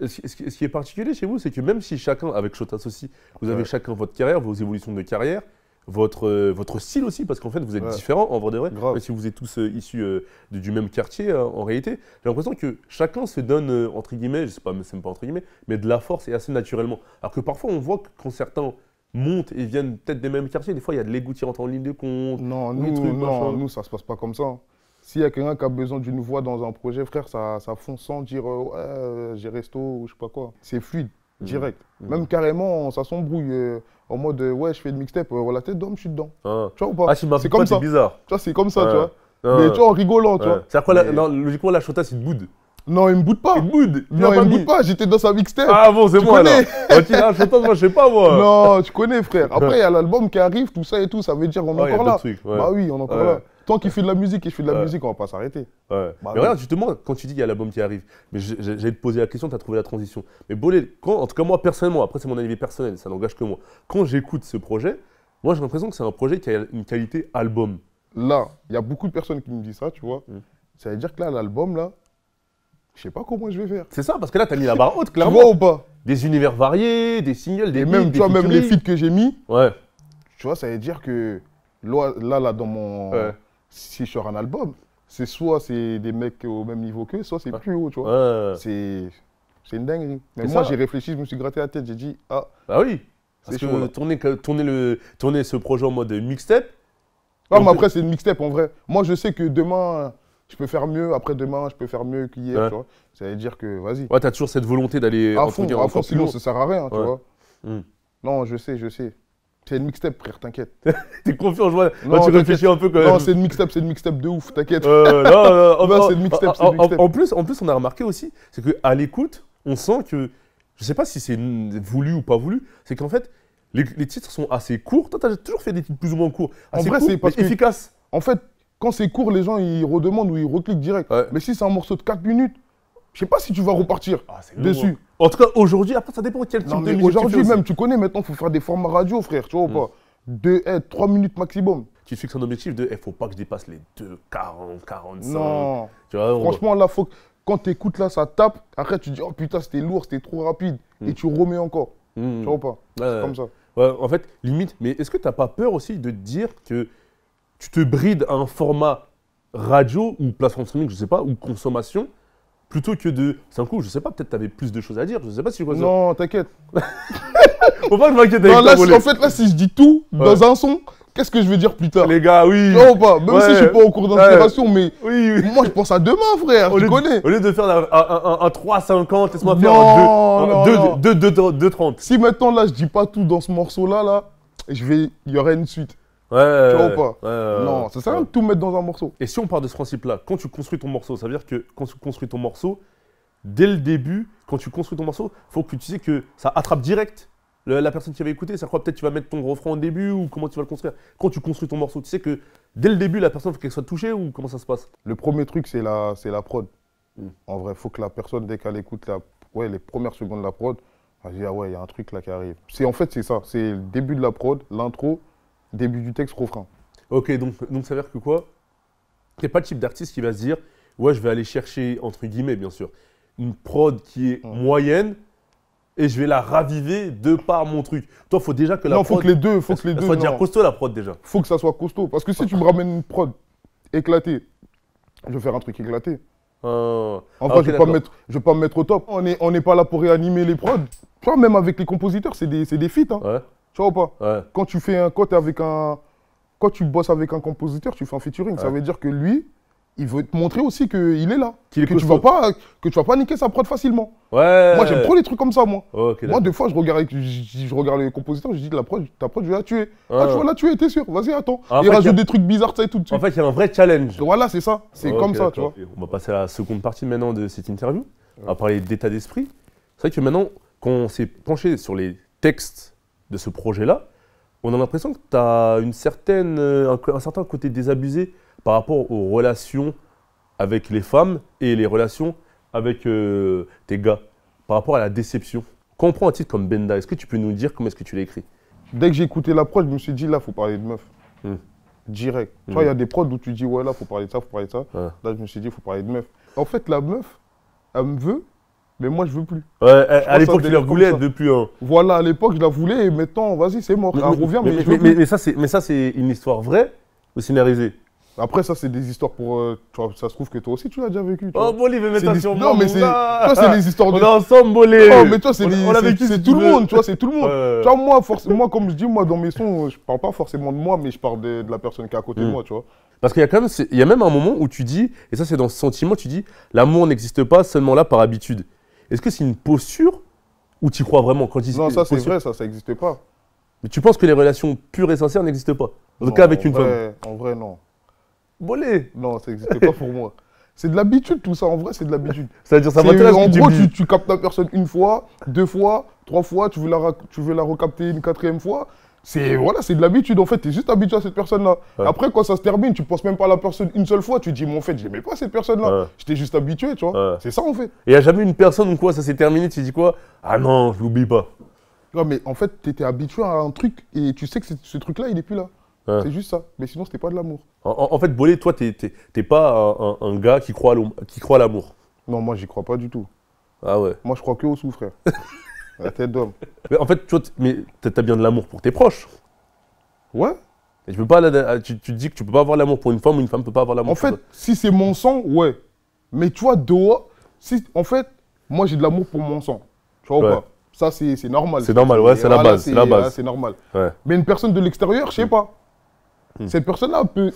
Ce qui est particulier chez vous, c'est que même si chacun, avec Shotas aussi, vous avez Ouais. chacun votre carrière, vos évolutions de carrière, votre style aussi, parce qu'en fait, vous êtes différents, en vrai de vrai, même si vous êtes tous issus du même quartier, en réalité. J'ai l'impression que chacun se donne, entre guillemets, je sais pas, c'est pas entre guillemets, mais de la force et assez naturellement. Alors que parfois, on voit que quand certains montent et viennent peut-être des mêmes quartiers, des fois, il y a de l'égout qui rentre en ligne de compte. Non, nous, ça se passe pas comme ça. Hein. S'il y a quelqu'un qui a besoin d'une voix dans un projet, frère, ça fonce sans dire ouais, j'ai resto ou je sais pas quoi. C'est fluide, direct. Même carrément, ça s'embrouille en mode ouais, je fais une mixtape, la tête d'homme, je suis dedans. Tu vois ou pas? C'est comme ça. C'est bizarre. Tu vois, c'est comme ça, tu vois. Mais tu vois, en rigolant, tu vois. C'est à quoi logiquement, la Chota, c'est une boude. Non, il me boude pas. Il me boude. Non, il me boude pas. J'étais dans sa mixtape. Ah bon, c'est moi alors. Ok, la Chota, moi, je sais pas moi. Non, tu connais, frère. Après, il y a l'album qui arrive, tout ça et tout. Ça veut dire qu'on est encore là. Bah oui, on est encore là. Tant qu'il fait de la musique et je fais de la musique, on va pas s'arrêter. Bah mais regarde, justement, quand tu dis qu'il y a l'album qui arrive, mais j'allais te poser la question, tu as trouvé la transition. Mais Bolé, en tout cas moi personnellement, après c'est mon avis personnel, ça n'engage que moi. Quand j'écoute ce projet, moi j'ai l'impression que c'est un projet qui a une qualité album. Là, il y a beaucoup de personnes qui me disent ça, tu vois. Ça veut dire que là, l'album, là, je sais pas comment je vais faire. C'est ça, parce que là, tu as mis la barre haute, clairement. Tu vois ou pas? Des univers variés, des singles, des beats, tu vois, même les feats que j'ai mis, tu vois, ça veut dire que là dans mon... Si je sors un album, c'est soit c'est des mecs au même niveau qu'eux, soit c'est plus haut, tu vois. C'est une dinguerie. Mais moi, j'ai réfléchi, je me suis gratté la tête, j'ai dit, ah. Bah oui, parce que tourner ce projet en mode mixtape. Ah, mais après, c'est une mixtape en vrai. Moi, je sais que demain, je peux faire mieux, après-demain, je peux faire mieux qu'hier, tu vois. Ça veut dire que, vas-y. Ouais, t'as toujours cette volonté d'aller à fond, sinon ça sert à rien, tu vois. Non, je sais. C'est une mixtape, frère, t'inquiète. T'es confiant, je vois. Non, tu réfléchis un peu quand même. Non, c'est une mixtape de ouf, t'inquiète. C'est une mixtape, En plus, on a remarqué aussi, c'est qu'à l'écoute, on sent que, je sais pas si c'est voulu ou pas voulu, c'est qu'en fait, les titres sont assez courts. Toi, t'as toujours fait des titres plus ou moins courts. En vrai, c'est parce que efficace. En fait, quand c'est court, les gens, ils redemandent ou ils recliquent direct. Mais si c'est un morceau de 4 minutes, je sais pas si tu vas repartir dessus. En tout cas, aujourd'hui, après, ça dépend de quel type de musique. Aujourd'hui, même, tu connais, maintenant, il faut faire des formats radio, frère, tu vois ou pas? 3 minutes maximum. Tu fixes un objectif de, faut pas que je dépasse les 2,40, 45. Non. Tu vois, franchement, là, quand tu écoutes, là, ça tape. Après, tu dis, oh putain, c'était lourd, c'était trop rapide. Et tu remets encore. Tu vois ou pas? C'est comme ça. Ouais, en fait, limite, mais est-ce que tu n'as pas peur aussi de te dire que tu te brides à un format radio ou plateforme streaming, je sais pas, ou consommation, plutôt que de... C'est un coup, je sais pas, peut-être tu avais plus de choses à dire, je sais pas si je vois ça. Non, t'inquiète. Faut pas que je m'inquiète avec toi, en fait, là, si je dis tout dans un son, qu'est-ce que je vais dire plus tard? Les gars, oui. Tu vois ou pas? Même si je suis pas au cours d'inspiration, mais moi, je pense à demain, frère, tu connais. Au lieu de faire un 3,50, laisse-moi faire un 2,30. Si maintenant, là, je dis pas tout dans ce morceau-là, il y aurait une suite. Tu vois ou pas? Non, ça sert à rien de tout mettre dans un morceau. Et si on part de ce principe-là, quand tu construis ton morceau, ça veut dire que quand tu construis ton morceau, dès le début, quand tu construis ton morceau, il faut que tu sais que ça attrape direct la personne qui va écouter. Ça croit peut-être que tu vas mettre ton refrain au début ou comment tu vas le construire. Quand tu construis ton morceau, tu sais que dès le début, la personne, il faut qu'elle soit touchée ou comment ça se passe? Le premier truc, c'est la prod. En vrai, il faut que la personne, dès qu'elle écoute les premières secondes de la prod, elle se dit, ah ouais, il y a un truc là qui arrive. En fait, c'est ça. C'est le début de la prod, l'intro, début du texte, refrain. Ok, donc ça veut dire que quoi? T'es pas le type d'artiste qui va se dire, ouais, je vais aller chercher, entre guillemets, bien sûr, une prod qui est moyenne et je vais la raviver de par mon truc. Toi, il faut déjà que la prod... Non, faut que les deux soit déjà costaud, la prod, déjà. Faut que ça soit costaud. Parce que si tu me ramènes une prod éclatée, je vais faire un truc éclaté. En vrai, je vais pas me mettre au top. On n'est pas là pour réanimer les prods. Tu vois, même avec les compositeurs, c'est des feats. Hein. Tu vois ou pas? Quand tu bosses avec un compositeur, tu fais un featuring. Ça veut dire que lui, il veut te montrer aussi qu'il est là. Que tu vas pas niquer sa prod facilement. Moi, j'aime trop les trucs comme ça, moi. Moi, des fois, je regarde les compositeurs, je dis ta prod, je vais la tuer. Tu vas la tuer, t'es sûr? Vas-y, attends. Il rajoute des trucs bizarres, ça et tout de suite. En fait, il y a un vrai challenge. Voilà, c'est ça. C'est comme ça, tu vois. On va passer à la seconde partie maintenant de cette interview. On va parler d'état d'esprit. C'est vrai que maintenant, quand on s'est penché sur les textes de ce projet-là, on a l'impression que tu as un certain côté désabusé par rapport aux relations avec les femmes et les relations avec tes gars, par rapport à la déception. Quand on prend un titre comme Benda, est-ce que tu peux nous dire comment est-ce que tu l'as écrit? Dès que j'ai écouté la prod, je me suis dit, là, il faut parler de meuf. Direct. Tu vois, il y a des prods où tu dis, ouais, là, il faut parler de ça, il faut parler de ça. Là, je me suis dit, il faut parler de meuf. En fait, la meuf, elle me veut, Mais moi, je veux plus. Ouais, Je à pense l'époque, à tu la des voulais comme ça. depuis un. Voilà, à l'époque, je la voulais et maintenant, vas-y, c'est mort. Elle revient, mais je veux plus. Mais ça, c'est une histoire vraie ou scénarisée? Après, ça, c'est des histoires pour. Tu vois, ça se trouve que toi aussi, tu l'as déjà vécu. Tu Oh, vois. Bolé, mais C'est mets des- sur Non, moi, mais mon c'est. gars. Toi, c'est les histoires On de. est ensemble, Bolé. Non, mais toi, c'est On l'a vécu, c'est si tout tu le veux. monde, tu vois, c'est tout le monde. Ouais. Tu vois, moi, comme je dis, moi, dans mes sons, je parle pas forcément de moi, mais je parle de la personne qui est à côté de moi, tu vois. Parce qu'il y a quand même, il y a même un moment où tu dis, et ça c'est dans ce sentiment, tu dis, l'amour n'existe pas seulement là par habitude. Est-ce que c'est une posture ou tu y crois vraiment quand tu dis Non, ça, c'est posture? vrai, ça n'existe pas. Mais tu penses que les relations pures et sincères n'existent pas? En tout Non, cas avec une femme. En vrai, non. Bolé. Non, ça n'existe pas pour moi. C'est de l'habitude, tout ça, en vrai, c'est de l'habitude. C'est-à-dire, ça C'est- m'intéresse En ce que tu gros, me dis. tu captes la personne une fois, deux fois, trois fois, tu veux la recapter une quatrième fois. Voilà, c'est de l'habitude, en fait, tu es juste habitué à cette personne-là. Ouais. Après, quand ça se termine, tu penses même pas à la personne une seule fois, tu te dis, mais en fait, je n'aimais pas cette personne-là. Ouais. J'étais juste habitué, tu vois. Ouais. C'est ça, en fait. Et il n'y a jamais une personne où quoi, ça s'est terminé, tu dis quoi? Ah non, je l'oublie pas. Ouais, mais en fait, tu étais habitué à un truc et tu sais que ce truc-là, il n'est plus là. Ouais. C'est juste ça. Mais sinon, c'était pas de l'amour. En fait, Bolé, toi, t'es pas un gars qui croit à l'amour. Non, moi, j'y crois pas du tout. Ah ouais. Moi, je crois que au sous, frère. La tête d'homme. Mais en fait, tu vois, mais t'as bien de l'amour pour tes proches. Ouais. Et tu peux pas, tu te dis que tu peux pas avoir l'amour pour une femme ou une femme peut pas avoir l'amour En pour fait, si c'est mon sang, ouais. Mais tu vois, dehors, en fait, moi j'ai de l'amour pour mon sang. Tu vois ou Ouais. pas? Ça, c'est normal. C'est normal, ouais, c'est la base, c'est la base. C'est normal. Ouais. Mais une personne de l'extérieur, je sais pas. Hmm. Cette personne-là peut.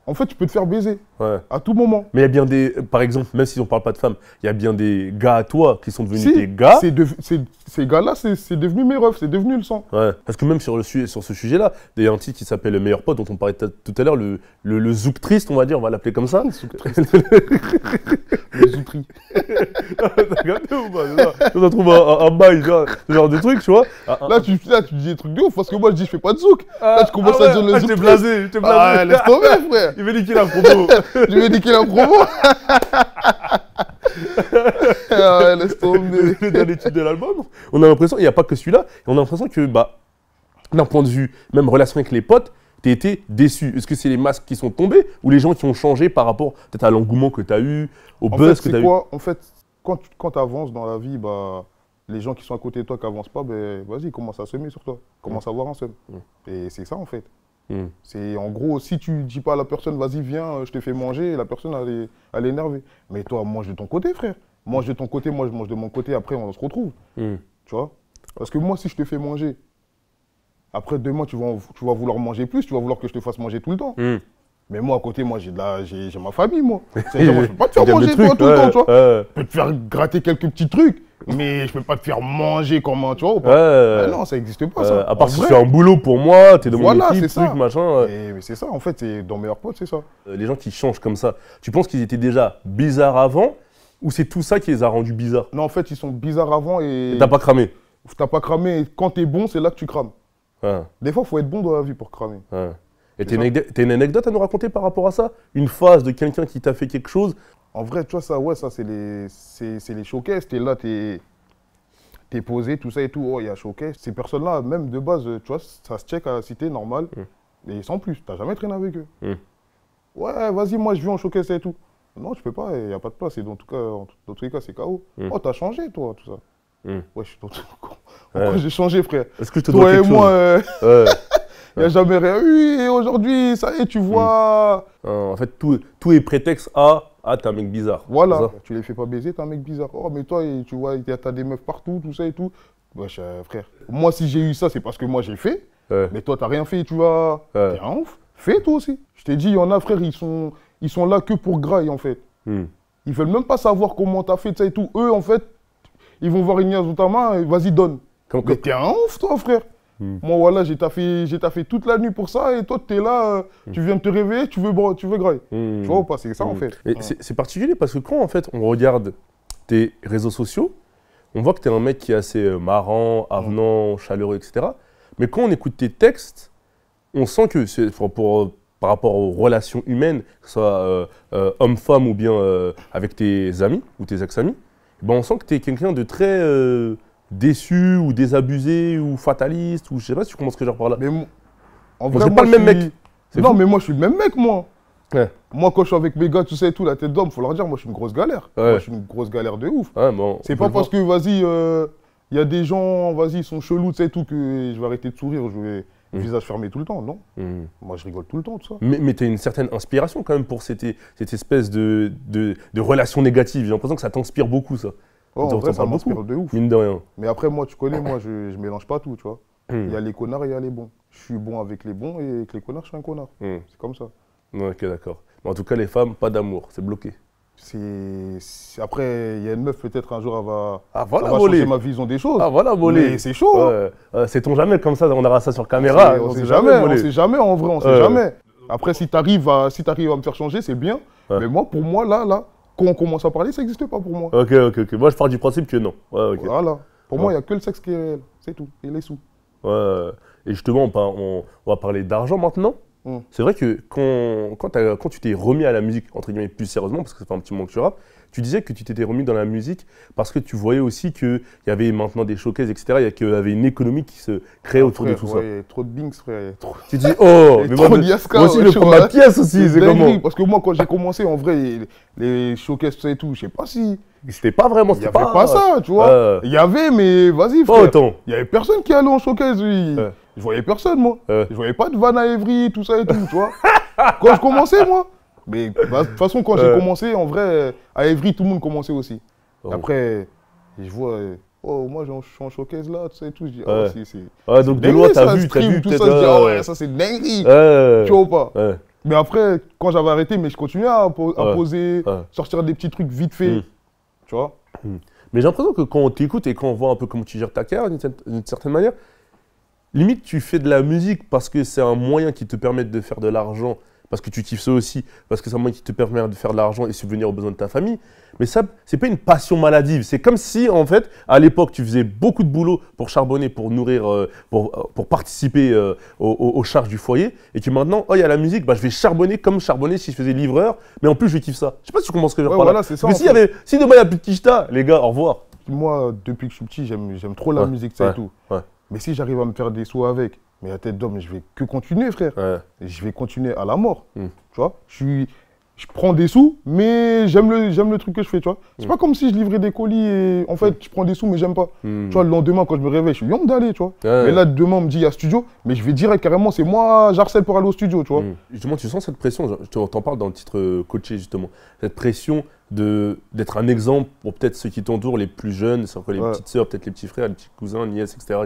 En fait, tu peux te faire baiser Ouais. à tout moment. Mais il y a bien des, par exemple, même si on parle pas de femmes, il y a bien des gars à toi qui sont devenus Si, tes gars. ces gars-là, c'est devenu mes refs, c'est devenu le sang. Ouais. Parce que même sur ce sujet-là, il y a un titre qui s'appelle Le Meilleur Pote dont on parlait tout à l'heure, le zouk triste, on va dire, on va l'appeler comme ça. Le zoutri. T'as capté ou pas? C'est ça. On trouve un bail, ce genre de truc, tu vois. Là, tu dis des trucs de ouf parce que moi, je dis, je fais pas de zouk. Là, tu commences à dire le zouk. J'étais blasé, j'étais blasé. Ah, laisse tomber, frère. Il veut niquer la promo. Je vais niquer la promo. Ah ouais, laisse tomber. Le dernier titre de l'album, on a l'impression, il n'y a pas que celui-là, et on a l'impression que, d'un point de vue, même relation avec les potes, t'as été déçu. Est-ce que c'est les masques qui sont tombés ou les gens qui ont changé par rapport peut-être à l'engouement que t'as eu, au En buzz fait, que t'as c'est eu? quoi? En fait, quand tu avances dans la vie, les gens qui sont à côté de toi qui n'avancent pas, vas-y, ils commencent à semer sur toi. Ils commencent à avoir un seum. Et c'est ça, en fait. C'est en gros, si tu dis pas à la personne, vas-y, viens, je te fais manger, la personne, elle est énervée. Mais toi, mange de ton côté, frère. Mange de ton côté, moi, je mange de mon côté, après, on se retrouve. Tu vois? Parce que moi, si je te fais manger, après, demain, tu vas vouloir manger plus, tu vas vouloir que je te fasse manger tout le temps. Mais moi, à côté, moi, j'ai ma famille, moi. C'est-à-dire, moi, je peux pas te faire manger, toi, tout le temps, tu vois. Je peux te faire gratter quelques petits trucs, mais je peux pas te faire manger comme un, tu vois, ou pas. Non, ça n'existe pas, ça. À part En si vrai, tu fais un boulot pour moi, t'es dans mon Voilà, équipe, c'est ça. truc, machin. Mais c'est ça, en fait, c'est dans Meilleur Pote, c'est ça. Les gens qui changent comme ça, tu penses qu'ils étaient déjà bizarres avant ou c'est tout ça qui les a rendus bizarres? Non, en fait, ils sont bizarres avant et T'as pas cramé? t'as pas cramé. Et quand t'es bon, c'est là que tu crames. Ouais. Des fois, il faut être bon dans la vie pour cramer. Ouais. Et C'est t'as une anecdote à nous raconter par rapport à ça? Une phase de quelqu'un qui t'a fait quelque chose? En vrai, tu vois, ça, ouais, ça, c'est les showcases. T'es là, t'es posé, tout ça et tout. Oh, il y a showcase. Ces personnes-là, même de base, tu vois, ça se check à la cité, normal. Et sans plus, t'as jamais traîné avec eux. Ouais, vas-y, moi, je viens en showcase et tout. Non, je peux pas, il n'y a pas de place. Et dans tous les cas, c'est KO. Oh, t'as changé, toi, tout ça. Ouais, je suis dans tout. Pourquoi j'ai changé, frère? Est-ce que je te dois Toi et quelque moi, chose? il n'y a jamais rien eu. Et aujourd'hui, ça y est, tu vois. En fait, tout est prétexte à « Ah, t'es un mec bizarre ». Voilà, C'est ça? tu les fais pas baiser, t'es un mec bizarre. Oh, mais toi, tu vois, t'as des meufs partout, tout ça et tout. Wesh, frère. Moi, si j'ai eu ça, c'est parce que moi, j'ai fait. Ouais. Mais toi, t'as rien fait, tu vois. T'es un ouf. Fais toi aussi. Je t'ai dit, il y en a, frère, ils sont là que pour grailler, en fait. Ils veulent même pas savoir comment t'as fait, ça et tout. Eux, en fait, ils vont voir une niaise dans ta main et vas-y, donne. Mais t'es un ouf, toi, frère. Moi, voilà, j'ai taffé toute la nuit pour ça et toi, t'es là, tu viens de te réveiller, tu veux grailler. Tu vois ou pas? C'est ça, en fait. Et c'est particulier parce que quand, en fait, on regarde tes réseaux sociaux, on voit que t'es un mec qui est assez marrant, avenant, chaleureux, etc. Mais quand on écoute tes textes, on sent que c'est par rapport aux relations humaines, que ce soit homme-femme ou bien avec tes amis ou tes ex-amis, ben on sent que tu es quelqu'un de très déçu ou désabusé ou fataliste, ou je sais pas si tu comprends ce que je veux dire par là. Mais en Bon, vrai, c'est moi, pas le même mec. C'est Non, fou. mais moi, je suis le même mec, moi. Ouais. Moi, quand je suis avec mes gars, tout ça et tout, la tête d'homme, faut leur dire, moi, je suis une grosse galère. Ouais. Moi, je suis une grosse galère de ouf. Ouais, bon, C'est pas parce que, vas-y, il y a des gens, vas-y, ils sont chelous, tu sais, tout, que je vais arrêter de sourire, je vais visage fermé tout le temps, non. Moi, je rigole tout le temps, tout ça. Mais tu as une certaine inspiration quand même pour cette espèce de relation négative. J'ai l'impression que ça t'inspire beaucoup, ça. Oh, en vrai, ça m'inspire de ouf. Mine de rien. Mais après, moi, tu connais, moi, je mélange pas tout, tu vois. Il y a les connards et il y a les bons. Je suis bon avec les bons et avec les connards, je suis un connard. C'est comme ça. Ok, d'accord. Mais en tout cas, les femmes, pas d'amour, c'est bloqué. Après, il y a une meuf, peut-être un jour, elle va volé. changer ma vision des choses. Ah, voilà, volé. Mais c'est chaud. Sait-on jamais comme ça, on aura ça sur caméra. On sait jamais, en vrai, on sait jamais. Après, si tu arrives à me faire changer, c'est bien. Mais moi, pour moi, là, quand on commence à parler, ça n'existe pas pour moi. Ok. Moi, je pars du principe que non. Voilà. Pour moi, il n'y a que le sexe qui est réel. C'est tout. Et les sous. Et justement, on va parler d'argent maintenant. C'est vrai que quand tu t'es remis à la musique, entre guillemets, plus sérieusement, parce que ça fait un petit moment que tu rappes, tu disais que tu t'étais remis dans la musique parce que tu voyais aussi qu'il y avait maintenant des showcases, etc. Il y avait une économie qui se créait autour de tout ça. Il y a trop de Binks, frère. Tu te dis, oh, mais moi aussi, je prends ma pièce aussi. C'est comment? Parce que moi, quand j'ai commencé, en vrai, les showcases, tout ça et tout, je sais pas si... C'était pas vraiment... Il n'y avait pas ça, tu vois. Il y avait, mais vas-y, frère. Autant. Il y avait personne qui allait en showcase, oui. Je voyais personne, moi. Je voyais pas de Van à Evry, tout ça et tout, tu vois. Quand je commençais, moi. Mais de toute façon, quand j'ai commencé, en vrai, à Evry, tout le monde commençait aussi. Après, je vois, moi, je suis en showcase là, tout ça et tout. Je dis, c'est. Donc de loin, t'as vu, tout ça. Je dis, ça, c'est dinguerie. Tu vois ou pas. Mais après, quand j'avais arrêté, mais je continuais à poser, sortir des petits trucs vite fait. Tu vois. Mais j'ai l'impression que quand on t'écoute et quand on voit un peu comment tu gères ta carrière, d'une certaine manière, limite, tu fais de la musique parce que c'est un moyen qui te permet de faire de l'argent, parce que tu kiffes ça aussi, parce que c'est un moyen qui te permet de faire de l'argent et subvenir aux besoins de ta famille. Mais ça, c'est pas une passion maladive. C'est comme si, en fait, à l'époque, tu faisais beaucoup de boulot pour charbonner, pour nourrir, pour participer aux charges du foyer, et que maintenant, il y a la musique, je vais charbonner comme charbonner si je faisais livreur, mais en plus, je kiffe ça. Je sais pas si tu comprends ce que je veux dire par là. C'est ça. Mais si demain, il n'y a plus de Kishta, les gars, au revoir. Moi, depuis que je suis petit, j'aime trop la musique, ça et tout. Mais si j'arrive à me faire des sous avec, mais la tête d'homme, je vais que continuer, frère. Je vais continuer à la mort. Tu vois, je prends des sous, mais j'aime le truc que je fais, tu vois. C'est pas comme si je livrais des colis et en fait, je prends des sous, mais j'aime pas. Tu vois, le lendemain, quand je me réveille, je suis yom d'aller, tu vois. Mais là, demain, on me dit, il y a studio, mais je vais direct, carrément, c'est moi, j'harcèle pour aller au studio, tu vois. Justement, tu sens cette pression, je t'en parle dans le titre coaché, justement. Cette pression d'être un exemple pour peut-être ceux qui t'entourent, les plus jeunes, c'est encore les petites sœurs, peut-être les petits frères, les petits cousins, nièces, etc.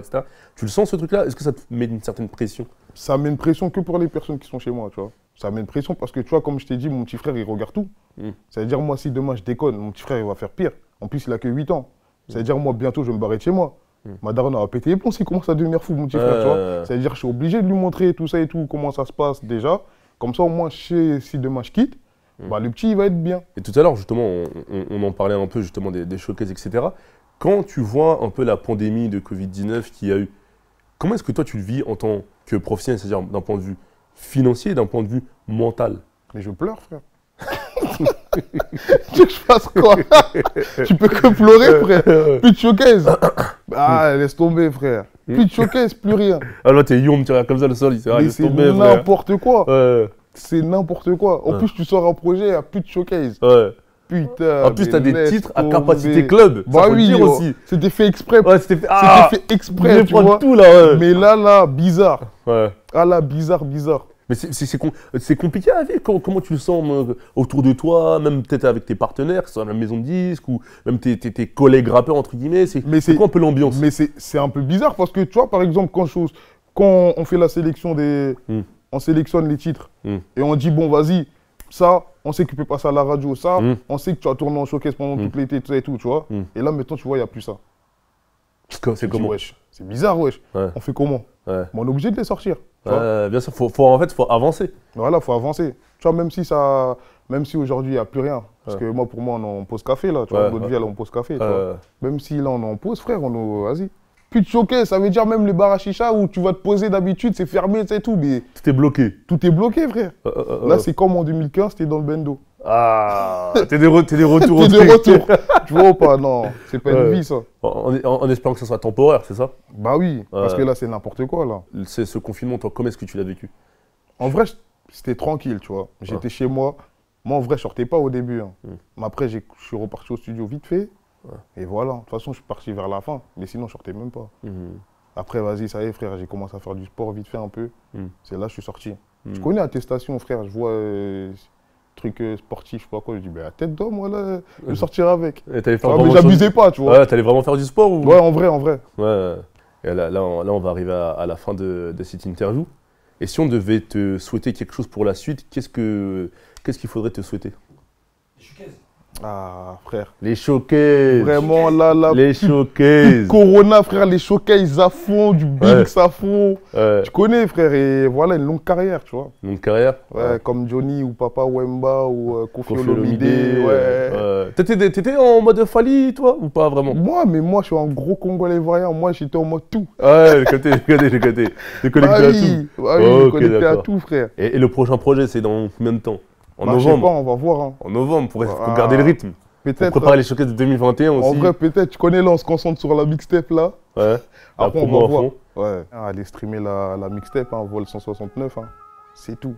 Tu le sens, ce truc-là? Est-ce que ça te met une certaine pression? Ça met une pression que pour les personnes qui sont chez moi, tu vois. Ça met une pression parce que, tu vois, comme je t'ai dit, mon petit frère, il regarde tout. C'est-à-dire, moi, si demain je déconne, mon petit frère, il va faire pire. En plus, il a que 8 ans. C'est-à-dire, moi, bientôt, je vais me barrer de chez moi. Ma daronne va péter les plombs s'il commence à devenir fou, mon petit frère, tu vois. C'est-à-dire, je suis obligé de lui montrer tout ça et tout, comment ça se passe déjà. Comme ça, au moins, je sais si demain je quitte, le petit, il va être bien. Et tout à l'heure, justement, on en parlait un peu, justement, des showcases, etc. Quand tu vois un peu la pandémie de Covid-19 qu'il y a eu, comment est-ce que toi, tu le vis en tant que professionnel, c'est-à-dire d'un point de vue financier et d'un point de vue mental? Mais je pleure, frère. Tu veux que je fasse quoi? Tu peux que pleurer, frère. Plus de showcase. Laisse tomber, frère. Plus de showcase, plus rien. Ah là, t'es yom, tu regardes comme ça le sol, il laisse tomber, frère. C'est n'importe quoi. C'est n'importe quoi. En plus, tu sors un projet à plus de showcase. Putain. En plus, t'as des titres à capacité club. Bah oui, aussi. C'était fait exprès. C'était fait exprès, tu vois. Tout, là, mais là, bizarre. Ah là, bizarre. Mais c'est compliqué à vivre. Comment tu le sens autour de toi, même peut-être avec tes partenaires, que ce soit la maison de disques ou même tes collègues rappeurs, entre guillemets. C'est quoi un peu l'ambiance? Mais c'est un peu bizarre parce que, tu vois, par exemple, quand on fait la sélection on sélectionne les titres et on dit, bon, vas-y, ça, on sait que tu peux passer à la radio, ça, on sait que tu vas tourner en showcase pendant tout l'été, tout ça et tout, tu vois. Et là, maintenant, tu vois, il n'y a plus ça. C'est comment? C'est bizarre, wesh. On fait comment? Mais on est obligé de les sortir. Bien sûr, en fait, il faut avancer. Voilà, il faut avancer. Tu vois, même si aujourd'hui, il n'y a plus rien. Parce que moi, pour moi, on est en pause café, là. Tu vois, notre vie, elle est en pause café, tu vois. Même si là, on est en pause, frère, vas-y. Plus de showcase, ça veut dire même les bars à chicha où tu vas te poser d'habitude, c'est fermé, c'est tout. Mais tout est bloqué. Tout est bloqué, frère. Là, c'est comme en 2015, t'es dans le bendo. Ah, t'es des retours. T'es de retour. Tu vois ou pas? Non, c'est pas une vie, ça. En espérant que ça soit temporaire, c'est ça? Bah oui, parce que là, c'est n'importe quoi, là. Ce confinement, toi, comment est-ce que tu l'as vécu? En vrai, c'était tranquille, tu vois. J'étais chez moi. Moi, en vrai, je sortais pas au début. Hein. Mais après, je suis reparti au studio vite fait. Et voilà. De toute façon, je suis parti vers la fin. Mais sinon, je sortais même pas. Après, vas-y, ça y est, frère, j'ai commencé à faire du sport vite fait un peu. C'est là que je suis sorti. Je connais attestation, frère. Je vois truc sportif, je sais pas quoi. Je dis, à tête d'homme, voilà, je vais sortir avec. Mais j'abusais pas, tu vois. Ouais, t'allais vraiment faire du sport ou... Ouais, en vrai, en vrai. Ouais. Et là, on va arriver à la fin de cette interview. Et si on devait te souhaiter quelque chose pour la suite, qu'est-ce qu'il faudrait te souhaiter? Les showcases. Ah, frère. Les showcases. Vraiment, là. Les showcases. Corona, frère, les showcases à fond, du Binks à fond. Tu connais, frère, et voilà, une longue carrière, tu vois. Longue carrière. Ouais, comme Johnny ou Papa Wemba ou Kofi Olomide. Ouais. T'étais en mode Fally, toi, ou pas vraiment? Moi, je suis un gros Congolais ivoirien. Moi, j'étais en mode tout. Ouais, j'ai connecté. T'es connecté à tout. Ah oui, je connecté à tout, frère. Et le prochain projet, c'est dans combien de temps? En novembre. Je sais pas, on va voir. Hein. En novembre, pour garder le rythme. Peut-être. Pour préparer les showcases de 2021 aussi. En vrai, peut-être. Tu connais, là, on se concentre sur la mixtape, là. Ouais. Après, on va voir. Ouais. Allez streamer la mixtape, hein, Vol 169. Hein. C'est tout.